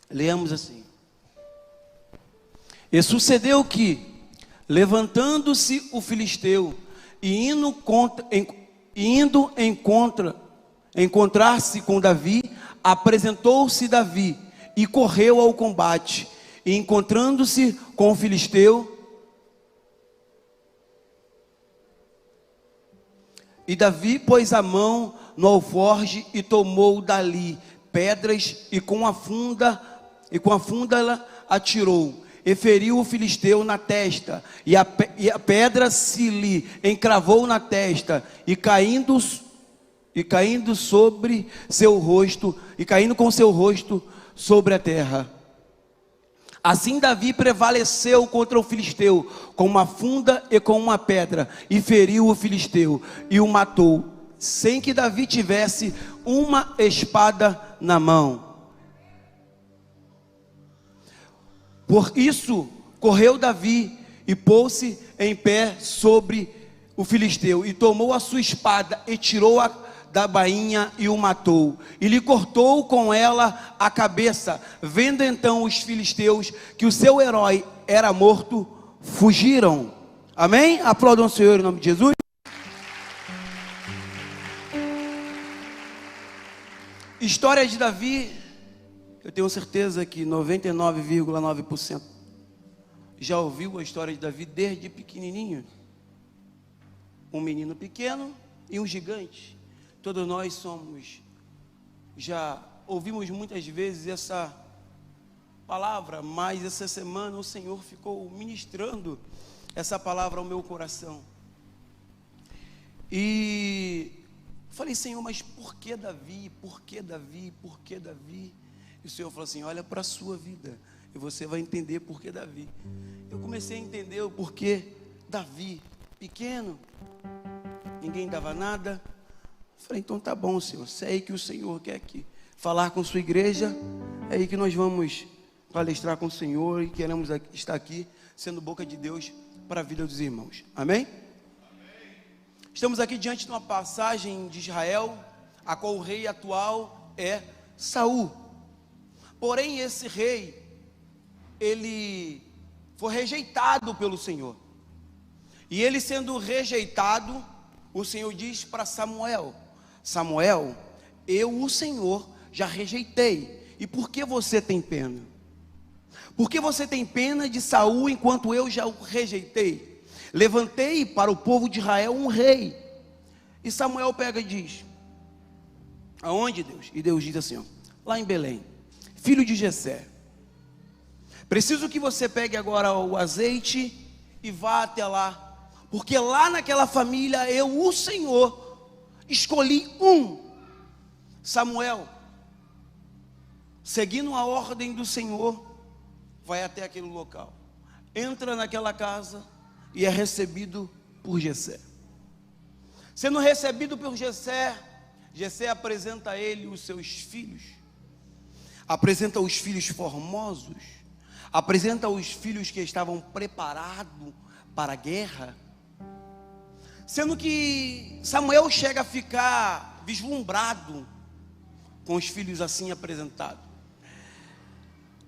Leamos assim: E sucedeu que, levantando-se o filisteu e indo encontrar-se com Davi, apresentou-se Davi e correu ao combate, e encontrando-se com o filisteu, e Davi pôs a mão no alforje e tomou dali pedras, e com a funda ela atirou, e feriu o filisteu na testa, e a pedra se lhe encravou na testa, e caindo sobre seu rosto, e caindo com seu rosto sobre a terra. Assim Davi prevaleceu contra o filisteu com uma funda e com uma pedra, e feriu o filisteu e o matou, sem que Davi tivesse uma espada na mão. Por isso correu Davi e pôs-se em pé sobre o filisteu, e tomou a sua espada e tirou-a da bainha e o matou, e lhe cortou com ela a cabeça. Vendo então os filisteus que o seu herói era morto, fugiram. Amém? Aplaudam o Senhor em nome de Jesus. História de Davi. Eu tenho certeza que 99,9% já ouviu a história de Davi desde pequenininho. Um menino pequeno e um gigante. Todos nós já ouvimos muitas vezes essa palavra, mas essa semana o Senhor ficou ministrando essa palavra ao meu coração. E falei: Senhor, mas por que Davi? Por que Davi? Por que Davi? E o Senhor falou assim: olha para a sua vida e você vai entender por que Davi. Eu comecei a entender o porquê Davi, pequeno, ninguém dava nada. Falei: então tá bom, Senhor, se é aí que o Senhor quer aqui falar com sua igreja, é aí que nós vamos palestrar com o Senhor, e queremos estar aqui sendo boca de Deus para a vida dos irmãos. Amém? Estamos aqui diante de uma passagem de Israel, a qual o rei atual é Saul. Porém esse rei, ele foi rejeitado pelo Senhor, e ele sendo rejeitado, o Senhor diz para Samuel: Samuel, eu, o Senhor, já rejeitei, e por que você tem pena? Por que você tem pena de Saul, enquanto eu já o rejeitei? Levantei para o povo de Israel um rei. E Samuel pega e diz: aonde, Deus? E Deus diz assim, ó, lá em Belém, filho de Jessé. Preciso que você pegue agora o azeite e vá até lá, porque lá naquela família eu, o Senhor, escolhi Samuel, seguindo a ordem do Senhor, vai até aquele local, entra naquela casa e é recebido por Jessé. Sendo recebido por Jessé, Jessé apresenta a ele os seus filhos, apresenta os filhos formosos, apresenta os filhos que estavam preparados para a guerra. Sendo que Samuel chega a ficar vislumbrado com os filhos assim apresentados.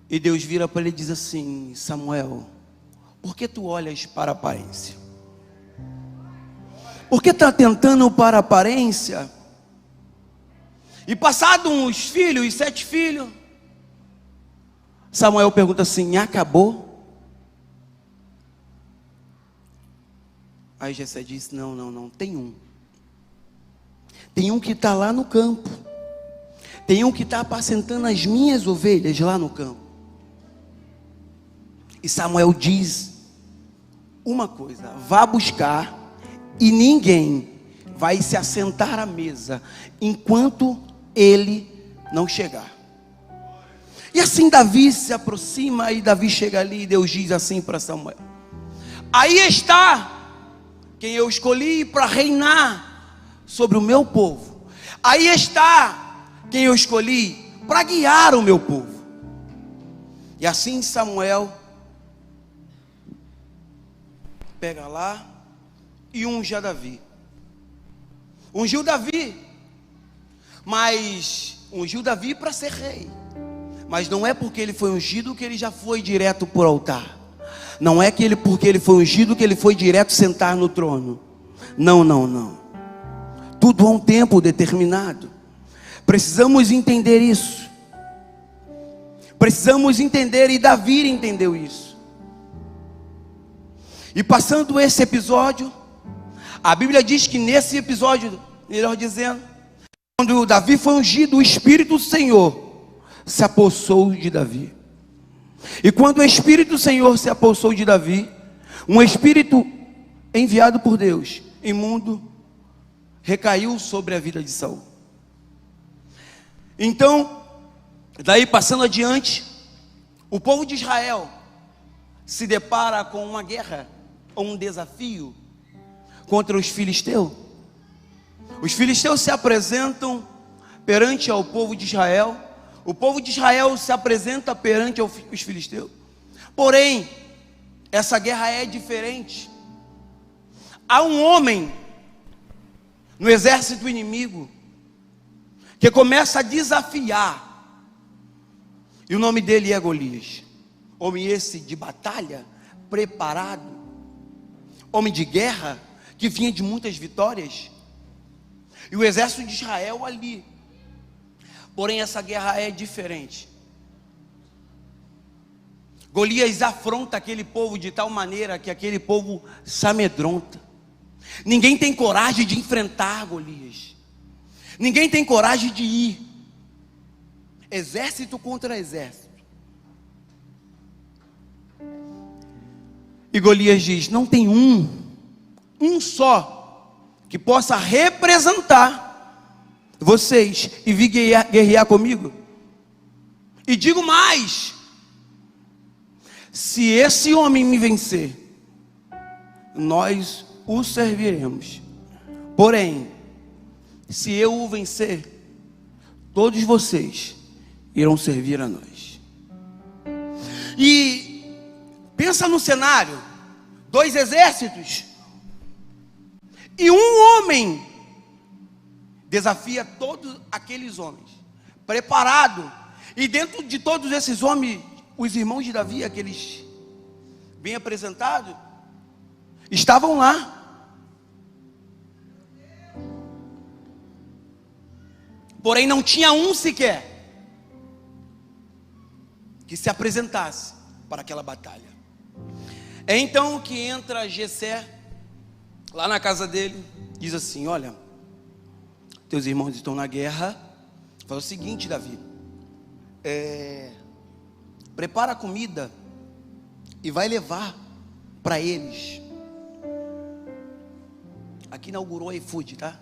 E Deus vira para ele e diz assim: Samuel, por que tu olhas para a aparência? Por que está tentando para a aparência? E passados uns filhos, 7 filhos, Samuel pergunta assim: acabou? Aí Jessé disse: não, tem um. Tem um que está lá no campo. Tem um que está apacentando as minhas ovelhas lá no campo. E Samuel diz uma coisa: vá buscar, e ninguém vai se assentar à mesa enquanto ele não chegar. E assim Davi se aproxima, e Davi chega ali, e Deus diz assim para Samuel: aí está quem eu escolhi para reinar sobre o meu povo. Aí está quem eu escolhi para guiar o meu povo. E assim Samuel pega lá e unge a Davi. Ungiu Davi, mas ungiu Davi para ser rei. Mas não é porque ele foi ungido que ele já foi direto para o altar. Não é que porque ele foi ungido que ele foi direto sentar no trono. Não, não, não. Tudo há um tempo determinado. Precisamos entender isso. Precisamos entender, e Davi entendeu isso. E passando esse episódio, a Bíblia diz que nesse episódio, melhor dizendo, quando Davi foi ungido, o Espírito do Senhor se apossou de Davi. E quando o Espírito do Senhor se apossou de Davi, um espírito enviado por Deus, imundo, recaiu sobre a vida de Saul. Então, daí passando adiante, o povo de Israel se depara com uma guerra, ou um desafio contra os filisteus. Os filisteus se apresentam perante ao povo de Israel. O povo de Israel se apresenta perante os filisteus. Porém, essa guerra é diferente. Há um homem no exército inimigo que começa a desafiar. E o nome dele é Golias. Homem esse de batalha, preparado. Homem de guerra, que vinha de muitas vitórias. E o exército de Israel ali. Porém, essa guerra é diferente. Golias afronta aquele povo de tal maneira que aquele povo se amedronta. Ninguém tem coragem de enfrentar Golias. Ninguém tem coragem de ir. Exército contra exército. E Golias diz: não tem um só, que possa representar vocês e vir guerrear comigo. E digo mais: se esse homem me vencer, nós o serviremos. Porém, se eu o vencer, todos vocês irão servir a nós. E pensa no cenário: 2 exércitos, e um homem desafia todos aqueles homens, preparado. E dentro de todos esses homens, os irmãos de Davi, aqueles bem apresentados, estavam lá. Porém, não tinha um sequer que se apresentasse para aquela batalha. É então que entra Jessé lá na casa dele, diz assim: olha, teus irmãos estão na guerra. Faz o seguinte, Davi, prepara a comida e vai levar para eles. Aqui inaugurou o iFood, tá?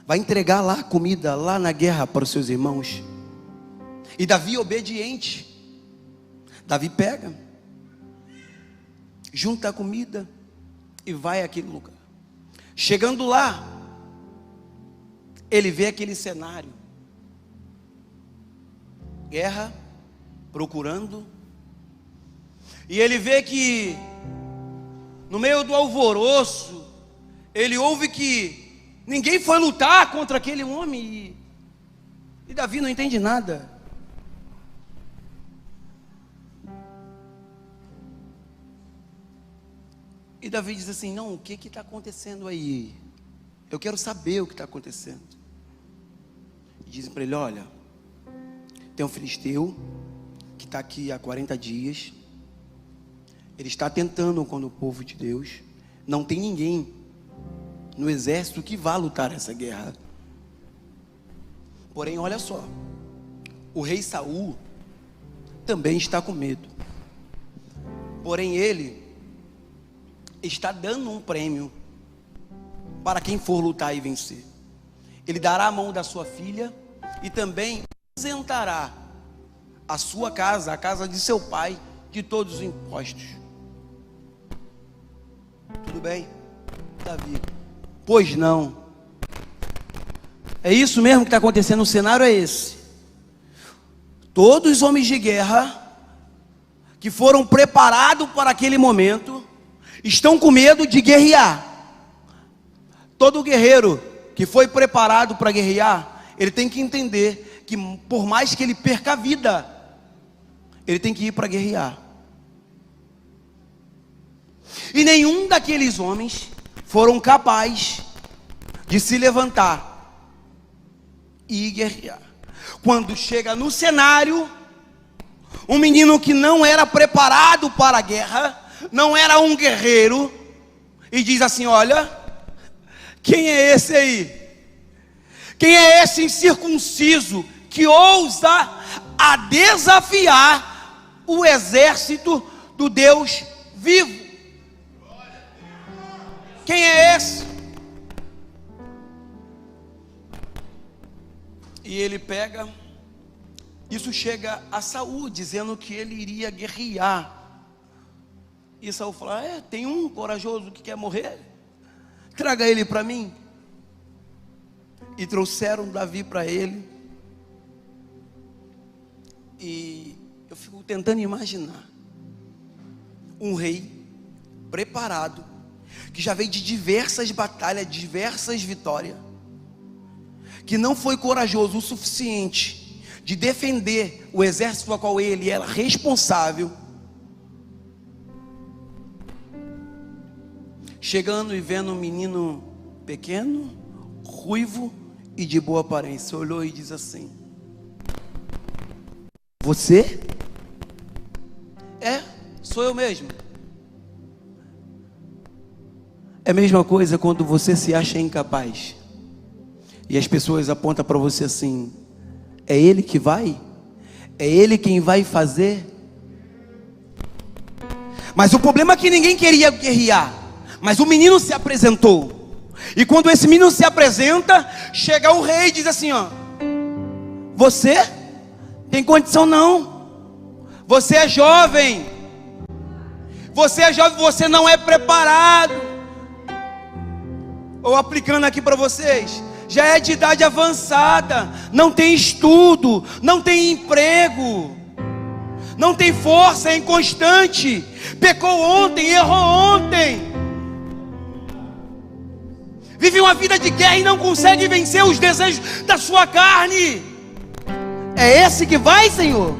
Vai entregar lá a comida, lá na guerra, para os seus irmãos. E Davi, obediente, Davi pega, junta a comida e vai àquele lugar. Chegando lá, ele vê aquele cenário: guerra, procurando. E ele vê que no meio do alvoroço, ele ouve que ninguém foi lutar contra aquele homem. E Davi não entende nada. E Davi diz assim: não, o que está acontecendo aí? Eu quero saber o que está acontecendo. E dizem para ele: olha, tem um filisteu que está aqui há 40 dias. Ele está tentando com o povo de Deus. Não tem ninguém no exército que vá lutar essa guerra. Porém, olha só, o rei Saul também está com medo. Porém, ele está dando um prêmio para quem for lutar e vencer. Ele dará a mão da sua filha e também isentará a sua casa, a casa de seu pai, de todos os impostos. Tudo bem, Davi? Pois não. É isso mesmo que está acontecendo. O cenário é esse. Todos os homens de guerra que foram preparados para aquele momento estão com medo de guerrear. Todo guerreiro que foi preparado para guerrear, ele tem que entender que por mais que ele perca a vida, ele tem que ir para guerrear. E nenhum daqueles homens foram capazes de se levantar e ir guerrear. Quando chega no cenário, um menino que não era preparado para a guerra, não era um guerreiro, e diz assim: olha, quem é esse aí? Quem é esse incircunciso que ousa a desafiar o exército do Deus vivo? Quem é esse? E ele pega, isso chega a Saul, dizendo que ele iria guerrear. E Saul fala: tem um corajoso que quer morrer? Traga ele para mim. E trouxeram Davi para ele. E eu fico tentando imaginar um rei preparado, que já veio de diversas batalhas, diversas vitórias, que não foi corajoso o suficiente de defender o exército a qual ele era responsável, chegando e vendo um menino pequeno, ruivo e de boa aparência, olhou e diz assim: você? Sou eu mesmo. É a mesma coisa quando você se acha incapaz e as pessoas apontam para você assim: é ele que vai? É ele quem vai fazer? Mas o problema é que ninguém queria guerrear, mas o menino se apresentou. E quando esse menino se apresenta, chega o rei e diz assim: ó, você tem condição não, você é jovem, você não é preparado. Ou aplicando aqui para vocês, já é de idade avançada, não tem estudo, não tem emprego, não tem força, é inconstante, pecou ontem, errou ontem, vive uma vida de guerra e não consegue vencer os desejos da sua carne. É esse que vai, Senhor?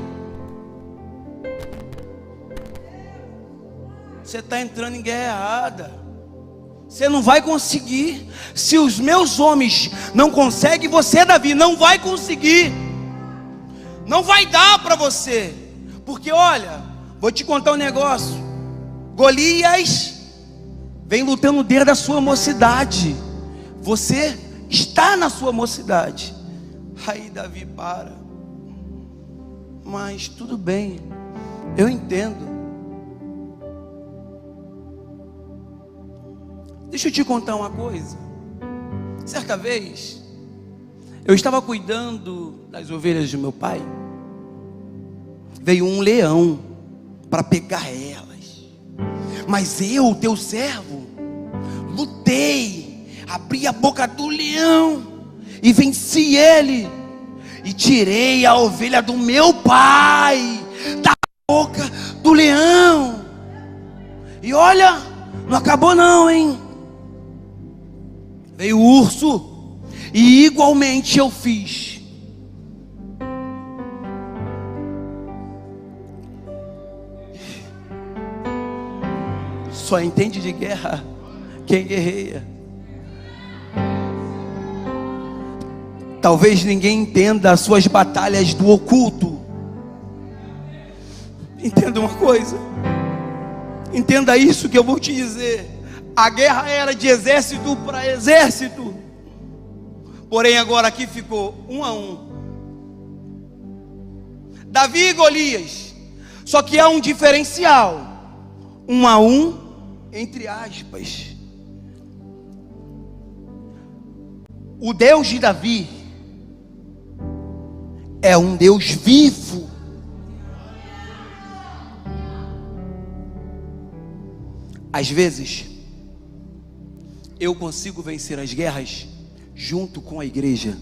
Você está entrando em guerra errada. Você não vai conseguir. Se os meus homens não conseguem, você, Davi, não vai conseguir. Não vai dar para você. Porque olha, vou te contar um negócio. Golias vem lutando desde a sua mocidade. Você está na sua mocidade. Aí Davi para. Mas tudo bem, eu entendo. Deixa eu te contar uma coisa. Certa vez, eu estava cuidando das ovelhas do meu pai. Veio um leão para pegar elas. Mas eu, teu servo, lutei, abri a boca do leão e venci ele. E tirei a ovelha do meu pai da boca do leão. E olha, não acabou não, hein? Veio o urso e igualmente eu fiz. Só entende de guerra quem guerreia. Talvez ninguém entenda as suas batalhas do oculto. Entenda uma coisa. Entenda isso que eu vou te dizer. A guerra era de exército para exército. Porém agora aqui ficou 1 a 1. Davi e Golias. Só que há um diferencial. 1 a 1 entre aspas. O Deus de Davi é um Deus vivo. Às vezes eu consigo vencer as guerras junto com a igreja.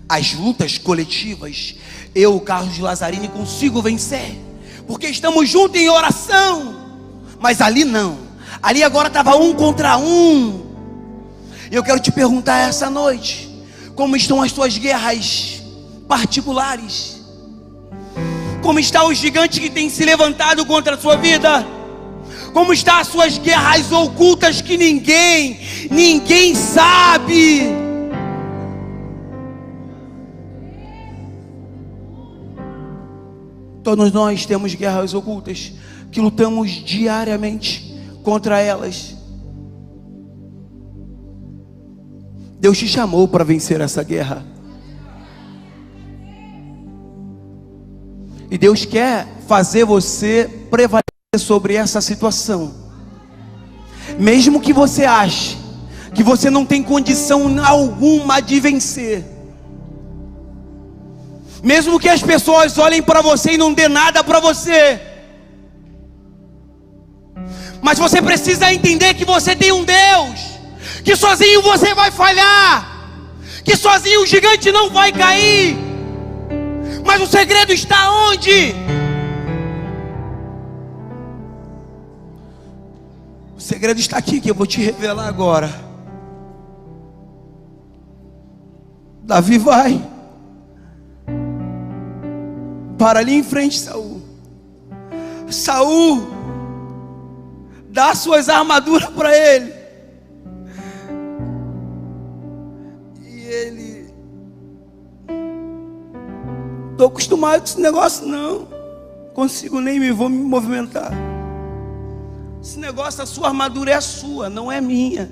As lutas coletivas, eu, Carlos Lazzarini, consigo vencer, porque estamos juntos em oração. Mas ali não. Ali agora estava 1 contra 1. Eu quero te perguntar essa noite: como estão as suas guerras particulares? Como está o gigante que tem se levantado contra a sua vida? Como estão as suas guerras ocultas que ninguém sabe? Todos nós temos guerras ocultas que lutamos diariamente contra elas. Deus te chamou para vencer essa guerra. E Deus quer fazer você prevalecer sobre essa situação. Mesmo que você ache que você não tem condição alguma de vencer. Mesmo que as pessoas olhem para você e não dê nada para você. Mas você precisa entender que você tem um Deus, que sozinho você vai falhar, que sozinho o gigante não vai cair. Mas o segredo está onde? O segredo está aqui, que eu vou te revelar agora. Davi vai para ali em frente, Saul dá suas armaduras para ele. E ele: estou acostumado com esse negócio, não consigo nem vou me movimentar. Esse negócio, a sua armadura é sua, não é minha.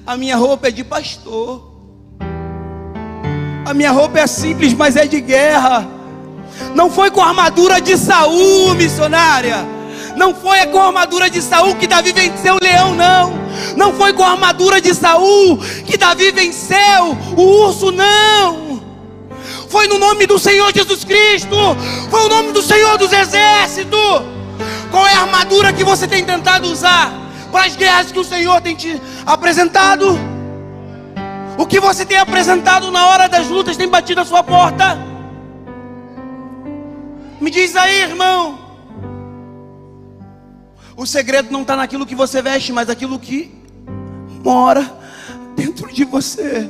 A minha roupa é de pastor. A minha roupa é simples, mas é de guerra. Não foi com a armadura de Saul, missionária. Não foi com a armadura de Saul que Davi venceu o leão, não. Não foi com a armadura de Saul que Davi venceu o urso, não. Foi no nome do Senhor Jesus Cristo. Foi o nome do Senhor dos Exércitos. Qual é a armadura que você tem tentado usar para as guerras que o Senhor tem te apresentado? O que você tem apresentado na hora das lutas tem batido a sua porta? Me diz aí, irmão. O segredo não está naquilo que você veste, mas naquilo que mora dentro de você.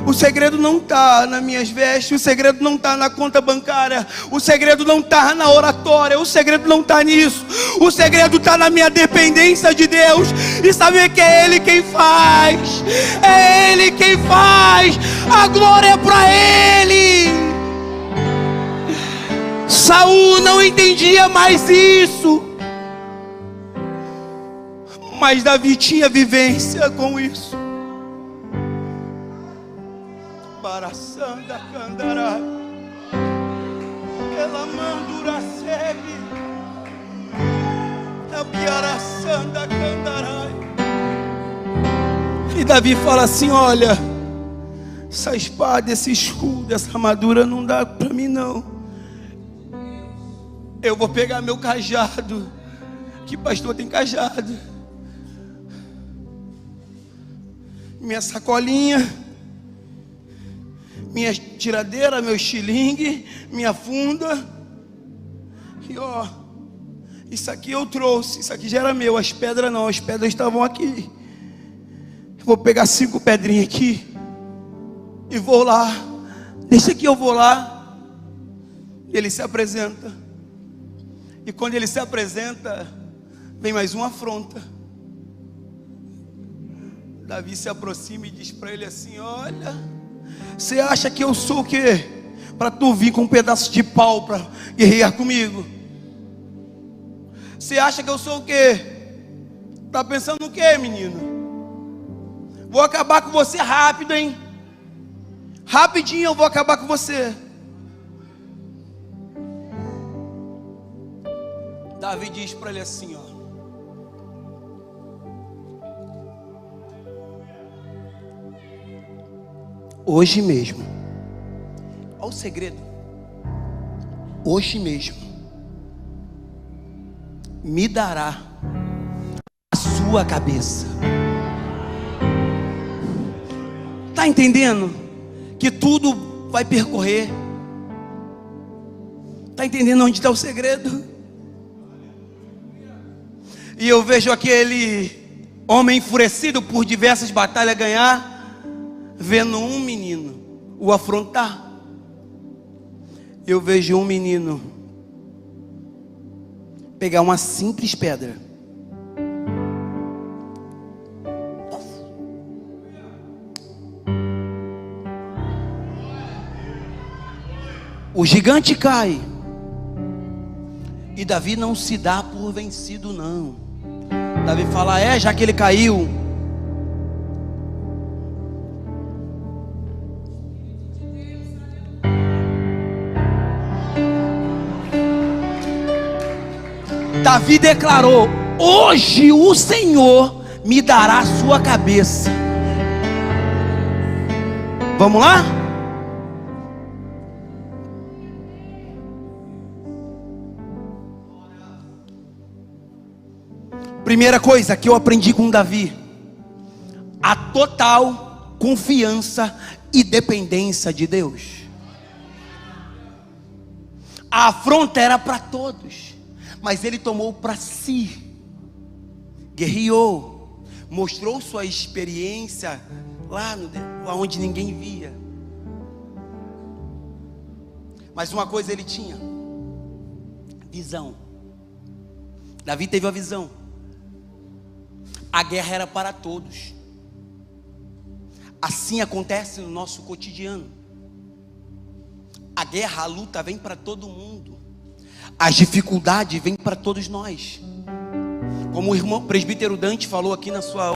O segredo não está nas minhas vestes, o segredo não está na conta bancária, o segredo não está na oratória, o segredo não está nisso. O segredo está na minha dependência de Deus e saber que é Ele quem faz. É Ele quem faz. A glória é para Ele. Saul não entendia mais isso, mas Davi tinha vivência com isso. Baraçanda candará, ela mandura segue, a piaraçanda candará. E Davi fala assim: olha, essa espada, esse escudo, essa armadura não dá para mim não. Eu vou pegar meu cajado. Que pastor tem cajado? Minha sacolinha, minha tiradeira, meu estilingue, minha funda. E ó, isso aqui eu trouxe. Isso aqui já era meu. As pedras não, as pedras estavam aqui. Eu vou pegar 5 pedrinhas aqui e vou lá. Deixa que eu vou lá. Ele se apresenta. E quando ele se apresenta, vem mais uma afronta. Davi se aproxima e diz para ele assim: olha, você acha que eu sou o quê? Para tu vir com um pedaço de pau para guerrear comigo? Você acha que eu sou o quê? Tá pensando o quê, menino? Vou acabar com você rápido, hein? Rapidinho eu vou acabar com você. Davi diz para ele assim, ó: hoje mesmo, olha o segredo, hoje mesmo me dará a sua cabeça. Está entendendo que tudo vai percorrer? Está entendendo onde está o segredo? E eu vejo aquele homem enfurecido por diversas batalhas ganhar, vendo um menino, o afrontar. Eu vejo um menino pegar uma simples pedra, o gigante cai, e Davi não se dá por vencido, não. Davi fala: já que ele caiu, Davi declarou: hoje o Senhor me dará a sua cabeça. Vamos lá? Primeira coisa que eu aprendi com Davi: a total confiança e dependência de Deus. A afronta era para todos, mas ele tomou para si, guerreou, mostrou sua experiência lá onde ninguém via. Mas uma coisa ele tinha: visão. Davi teve a visão. A guerra era para todos. Assim acontece no nosso cotidiano. A guerra, a luta vem para todo mundo. As dificuldades vêm para todos nós. Como o irmão presbítero Dante falou aqui na sua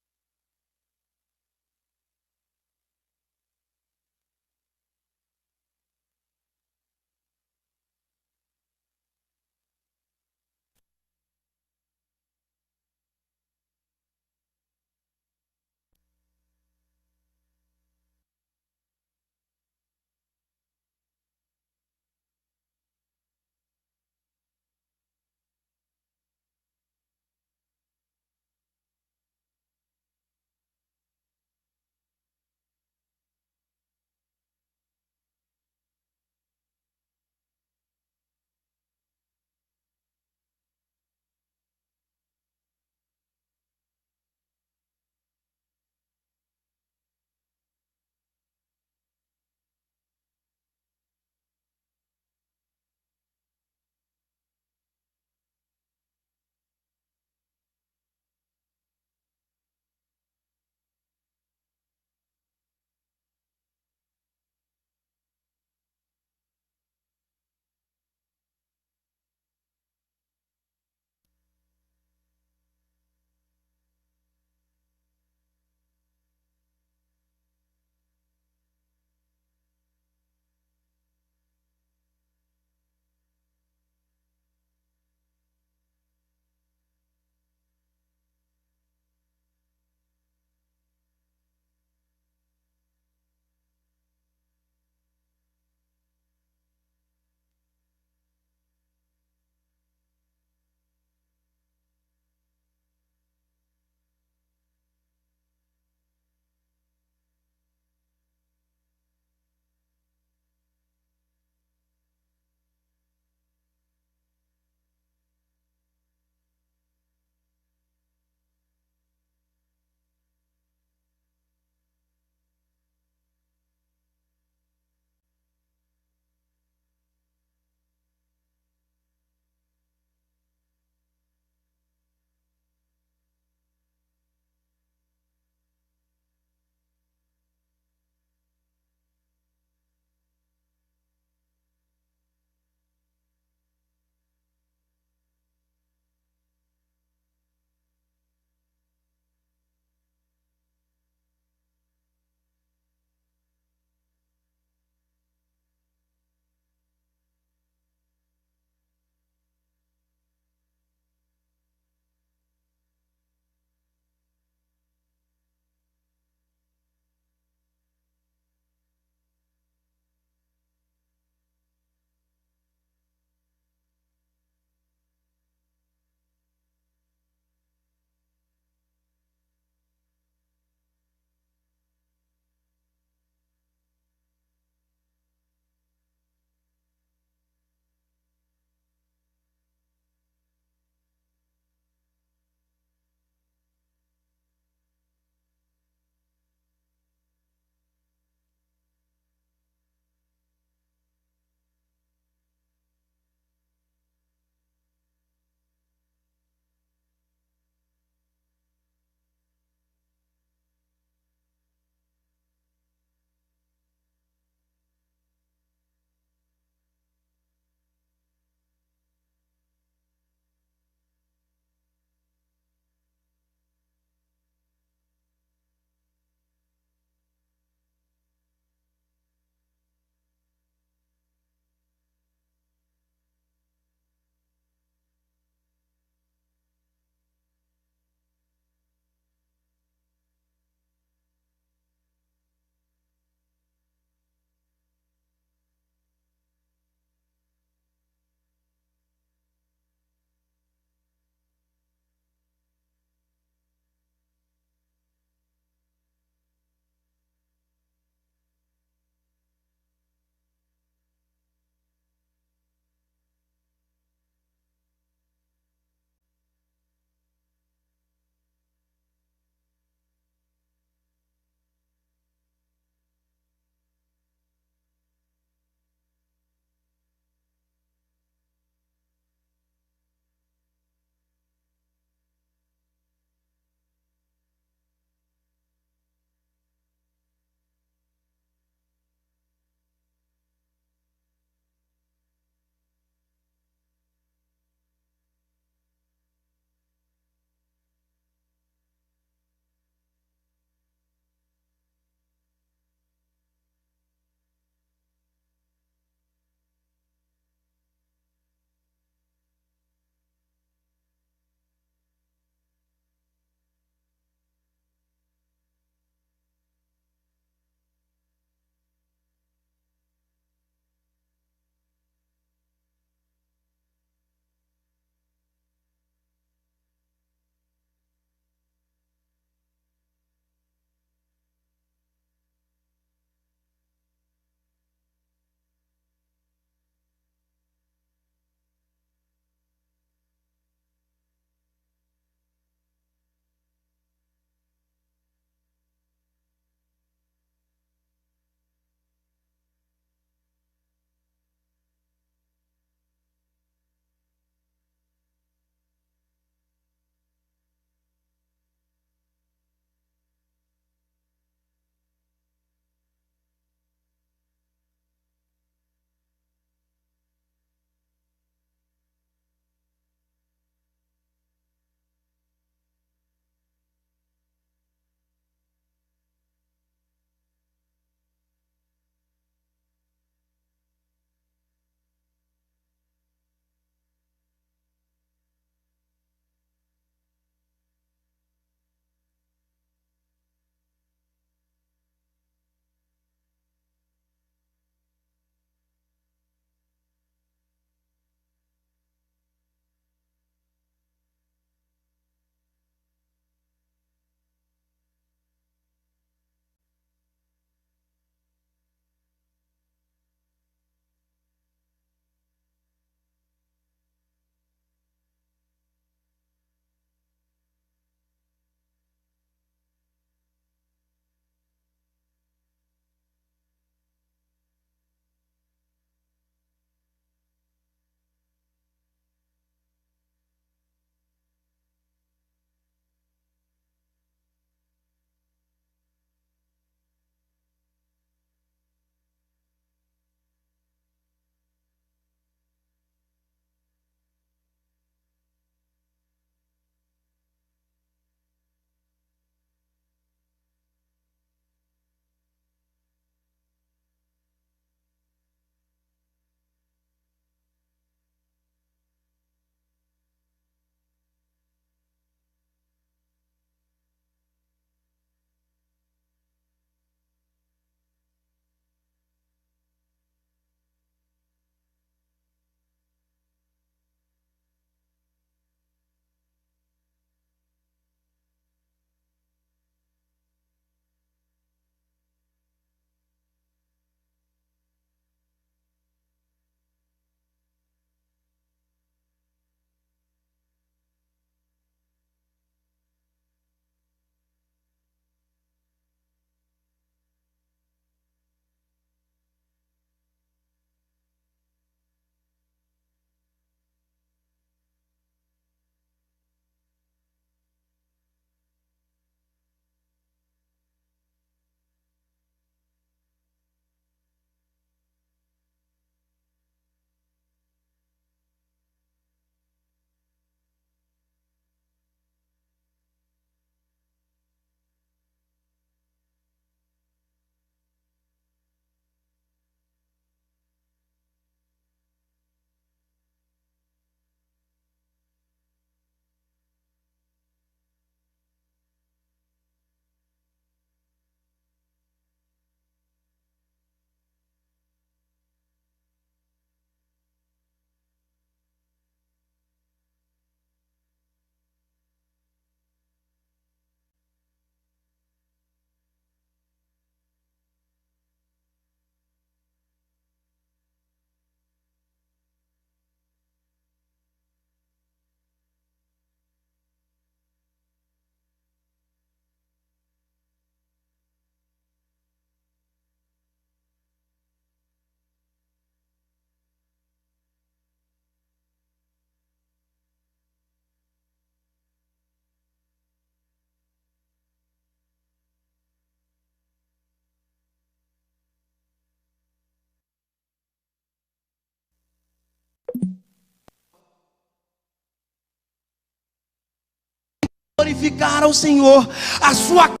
glorificar ao Senhor. A sua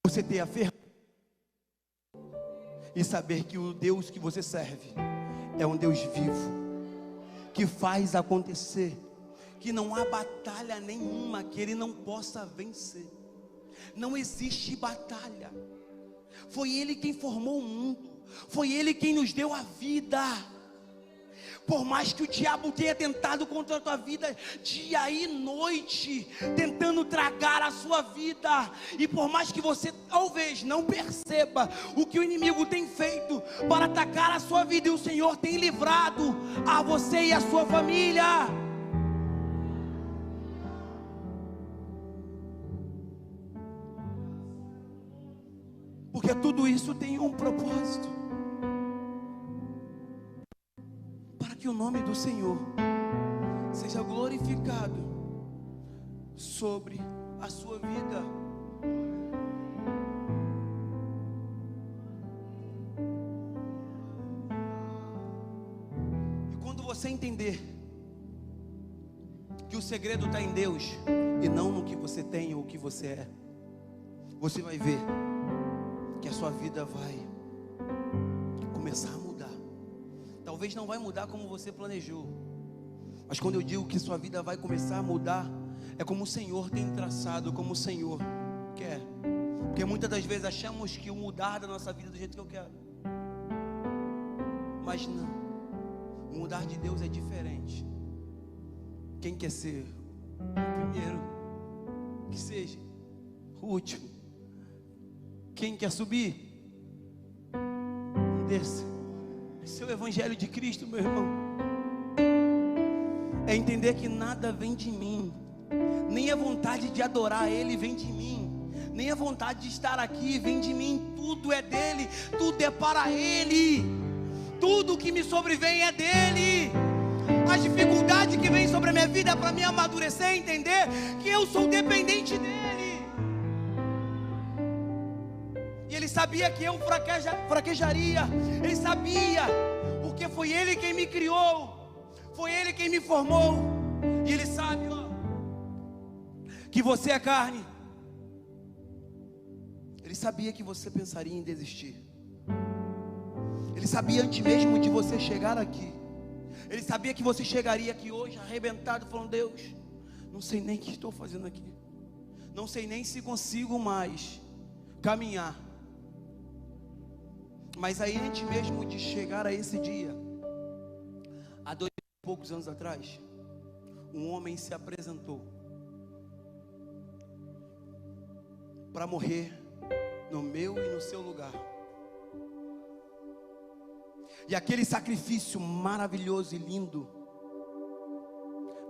você ter a fé e saber que o Deus que você serve é um Deus vivo, que faz acontecer, que não há batalha nenhuma que Ele não possa vencer. Não existe batalha. Foi Ele quem formou o mundo, foi Ele quem nos deu a vida. Por mais que o diabo tenha tentado contra a tua vida dia e noite, tentando tragar a sua vida, e por mais que você talvez não perceba o que o inimigo tem feito para atacar a sua vida, e o Senhor tem livrado a você e a sua família. Porque tudo isso tem um propósito. Que o nome do Senhor seja glorificado sobre a sua vida. E quando você entender que o segredo está em Deus e não no que você tem ou o que você é, você vai ver que a sua vida vai começar a mudar. Talvez não vai mudar como você planejou, mas quando eu digo que sua vida vai começar a mudar, é como o Senhor tem traçado, como o Senhor quer. Porque muitas das vezes achamos que o mudar da nossa vida do jeito que eu quero, mas não, o mudar de Deus é diferente. Quem quer ser o primeiro, que seja o último. Quem quer subir, desça. Esse é o Evangelho de Cristo, meu irmão. É entender que nada vem de mim, nem a vontade de adorar Ele vem de mim, nem a vontade de estar aqui vem de mim. Tudo é dele, tudo é para Ele, tudo que me sobrevém é dele. As dificuldades que vêm sobre a minha vida é para me amadurecer e entender que eu sou dependente dele. E Ele sabia que eu fraquejaria. Ele sabia, porque foi Ele quem me criou, foi Ele quem me formou. E Ele sabe, que você é carne. Ele sabia que você pensaria em desistir. Ele sabia antes mesmo de você chegar aqui. Ele sabia que você chegaria aqui hoje arrebentado, falando: Deus, não sei nem o que estou fazendo aqui, não sei nem se consigo mais caminhar. Mas aí, antes mesmo de chegar a esse dia, há 2 e poucos anos atrás, um homem se apresentou para morrer no meu e no seu lugar. E aquele sacrifício maravilhoso e lindo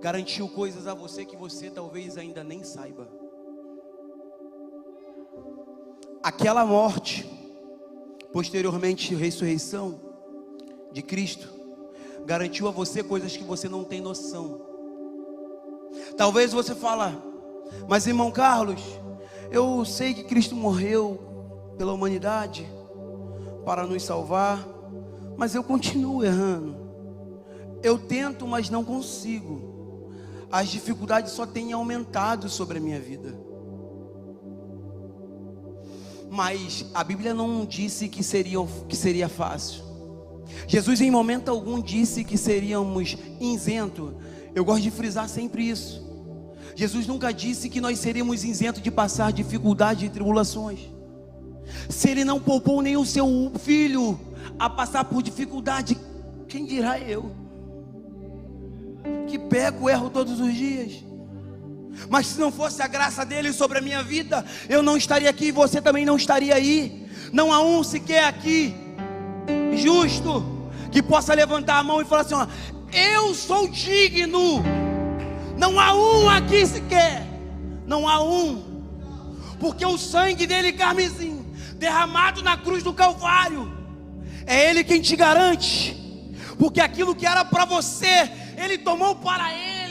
garantiu coisas a você que você talvez ainda nem saiba. Aquela morte, posteriormente ressurreição de Cristo, garantiu a você coisas que você não tem noção. Talvez você fala: mas irmão Carlos, eu sei que Cristo morreu pela humanidade para nos salvar, mas eu continuo errando. Eu tento, mas não consigo. As dificuldades só têm aumentado sobre a minha vida. Mas a Bíblia não disse que seria fácil. Jesus em momento algum disse que seríamos isentos. Eu gosto de frisar sempre isso. Jesus nunca disse que nós seríamos isentos de passar dificuldades e tribulações. Se Ele não poupou nem o seu filho a passar por dificuldade, quem dirá eu, que peco, erro todos os dias? Mas se não fosse a graça dele sobre a minha vida, eu não estaria aqui e você também não estaria aí. Não há um sequer aqui justo que possa levantar a mão e falar assim: ó, eu sou digno. Não há um aqui sequer. Não há um. Porque o sangue dele, carmesim, derramado na cruz do Calvário, é Ele quem te garante. Porque aquilo que era para você, Ele tomou para Ele.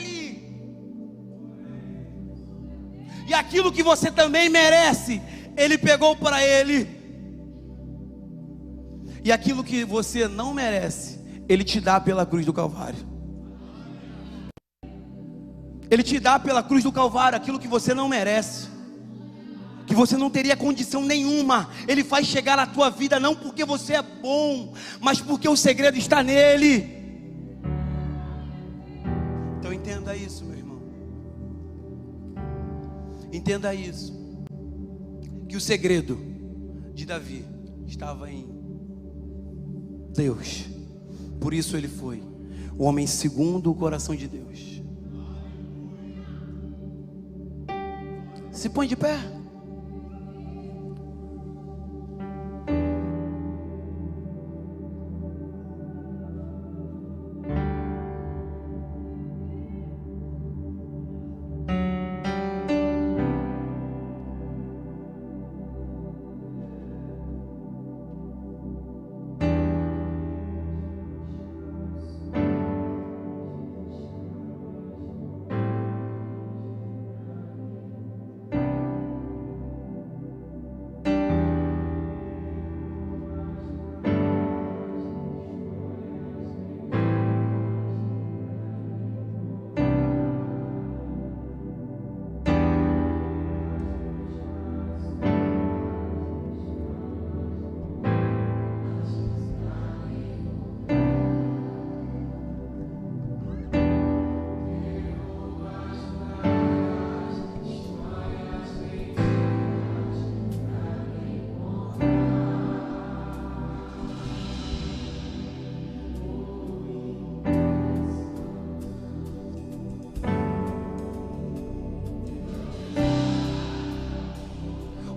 E aquilo que você também merece, Ele pegou para Ele. E aquilo que você não merece, Ele te dá pela cruz do Calvário. Ele te dá pela cruz do Calvário aquilo que você não merece, que você não teria condição nenhuma. Ele faz chegar à tua vida não porque você é bom, mas porque o segredo está nele. Então entenda isso, meu irmão. Entenda isso, que o segredo de Davi estava em Deus. Por isso ele foi o homem segundo o coração de Deus. Se põe de pé.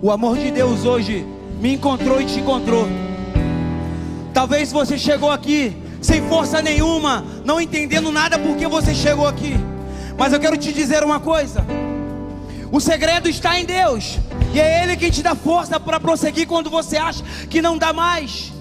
O amor de Deus hoje me encontrou e te encontrou. Talvez você chegou aqui sem força nenhuma, não entendendo nada porque você chegou aqui. Mas eu quero te dizer uma coisa: o segredo está em Deus, e é Ele quem te dá força para prosseguir quando você acha que não dá mais.